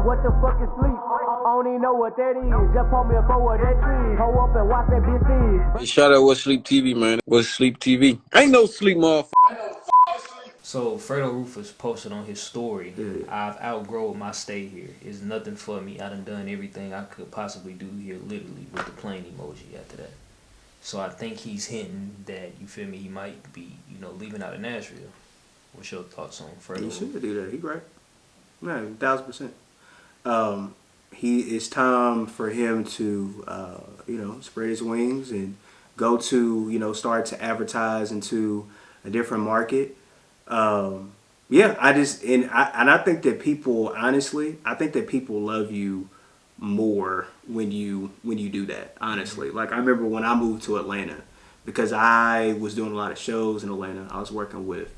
What the fuck is sleep? I don't even know what that is. Just pull me up over that tree. Hold up and watch that bitch feed. Shout out What Sleep TV, man. What Sleep TV. Ain't no sleep, motherfucker. So Fredo Ruthless posted on his story, I've outgrown my stay here. It's nothing for me. I done everything I could possibly do here, literally, with the plane emoji after that. So I think he's hinting that, you feel me, he might be, leaving out of Nashville. What's your thoughts on Fredo? He should do that. He great. Man, 1,000%. It's time for him to, spread his wings and go to, start to advertise into a different market. I think that people, honestly, I think that people love you more when you do that, honestly. Like, I remember when I moved to Atlanta, because I was doing a lot of shows in Atlanta. I was working with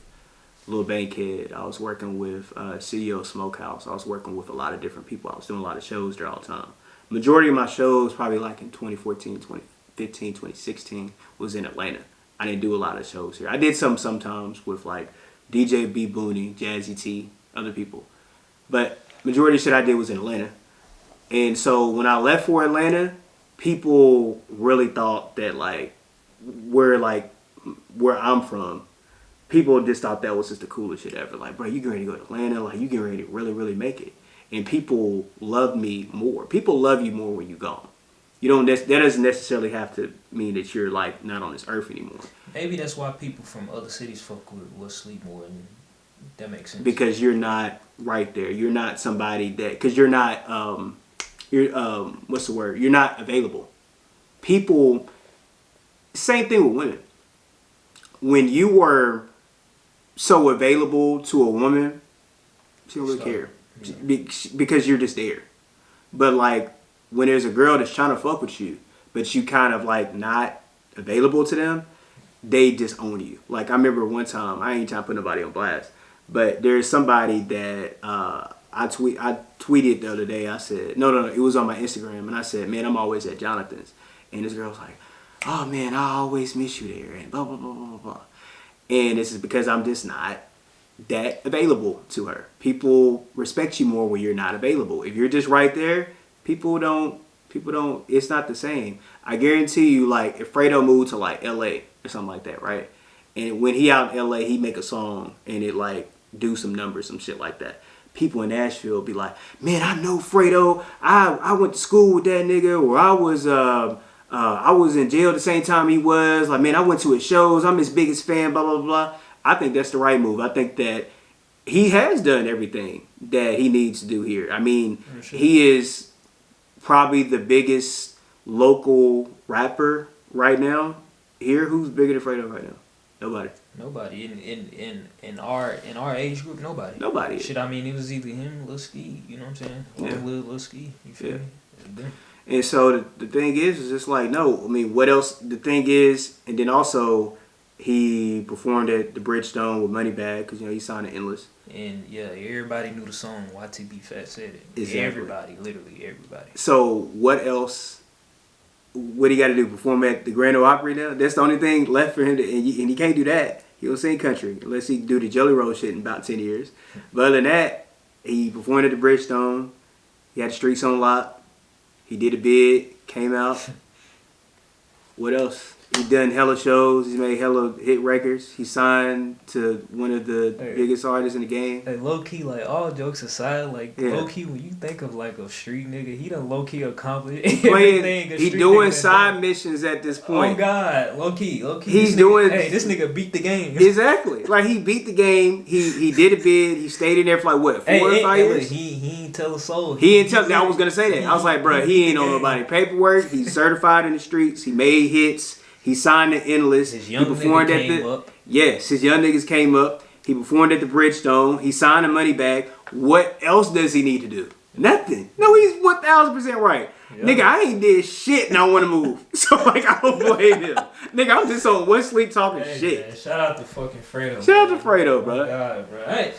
Lil Bankhead. I was working with CEO Smokehouse. I was working with a lot of different people. I was doing a lot of shows there all the time. Majority of my shows, probably like in 2014, 2015, 2016, was in Atlanta. I didn't do a lot of shows here. I did some sometimes with like DJ B Booney, Jazzy T, other people. But majority of shit I did was in Atlanta. And so when I left for Atlanta, people really thought that where I'm from, people just thought that was just the coolest shit ever. Like, bro, you getting ready to go to Atlanta? Like, you getting ready to really, really make it. And people love me more. People love you more when you're gone. That doesn't necessarily have to mean that you're like not on this earth anymore. Maybe that's why people from other cities fuck with Sleep more, and that makes sense. Because you're not right there. You're not somebody that, because you're not, what's the word? You're not available. People, same thing with women. When you were so available to a woman, she don't really care. Because you're just there. But like, when there's a girl that's trying to fuck with you, but you kind of like not available to them, they disown you. Like, I remember one time, I ain't trying to put nobody on blast, but there's somebody that I tweeted the other day. I said, no, it was on my Instagram, and I said, man, I'm always at Jonathan's. And this girl was like, oh man, I always miss you there, and blah, blah, blah, blah, blah. And this is because I'm just not that available to her. People respect you more when you're not available. If you're just right there, people don't, it's not the same. I guarantee you, like, if Fredo moved to like LA or something like that, right? And when he out in LA, he make a song and it like do some numbers, some shit like that. People in Nashville be like, man, I know Fredo. I went to school with that nigga, or I was in jail the same time he was. Like, man, I went to his shows. I'm his biggest fan, blah, blah, blah. I think that's the right move. I think that he has done everything that he needs to do here. I mean, he is probably the biggest local rapper right now here. Who's bigger than Fredo right now? Nobody. In our age group, nobody. Nobody. Shit, I mean, it was either him, Lil Ski, you know what I'm saying? Or Lil Ski, you feel me? And so the thing is just like, no, I mean, what else? The thing is, and then also he performed at the Bridgestone with Moneybagg because, he signed to Endless. And yeah, everybody knew the song YTB Fat Said It. Exactly. Everybody, literally everybody. So what else? What do you got to do? Perform at the Grand Ole Opry now? That's the only thing left for him to, and he can't do that. He don't sing country unless he do the Jelly Roll shit in about 10 years. But other than that, he performed at the Bridgestone. He had the streets on lock. He did a bid, came out. What else? He done hella shows. He's made hella hit records. He signed to one of the biggest artists in the game. Hey, low key, like, all jokes aside, low key, when you think of like a street nigga, he done low key accomplished everything. He doing side missions at this point. Oh God, low key. He's doing. Hey, this nigga beat the game. Exactly. Like, he beat the game. He did a bid. He stayed in there for like what, 4 or 5 years. Look, he ain't tell a soul. He ain't tell. I was gonna say that. I was like, bro, he ain't on nobody paperwork. He's certified in the streets. He made hits. He signed to Endless. His young nigga came up. Yes, his young niggas came up. He performed at the Bridgestone. He signed a Moneybagg. What else does he need to do? Nothing. No, he's 1,000% right. Yep. Nigga, I ain't did shit and I want to move. So, like, I don't blame him. Nigga, I'm just on one sleep talking shit. Man, shout out to fucking Fredo. Shout out to Fredo, bro. Oh God, bro. Hey.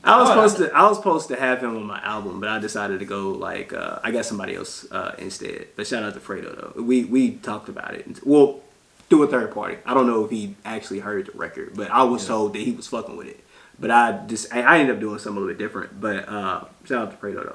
I was supposed to have him on my album, but I decided to go I got somebody else instead. But shout out to Fredo though. We talked about it. Well, through a third party. I don't know if he actually heard the record, but I was told that he was fucking with it. But I ended up doing something a little bit different. But shout out to Fredo though.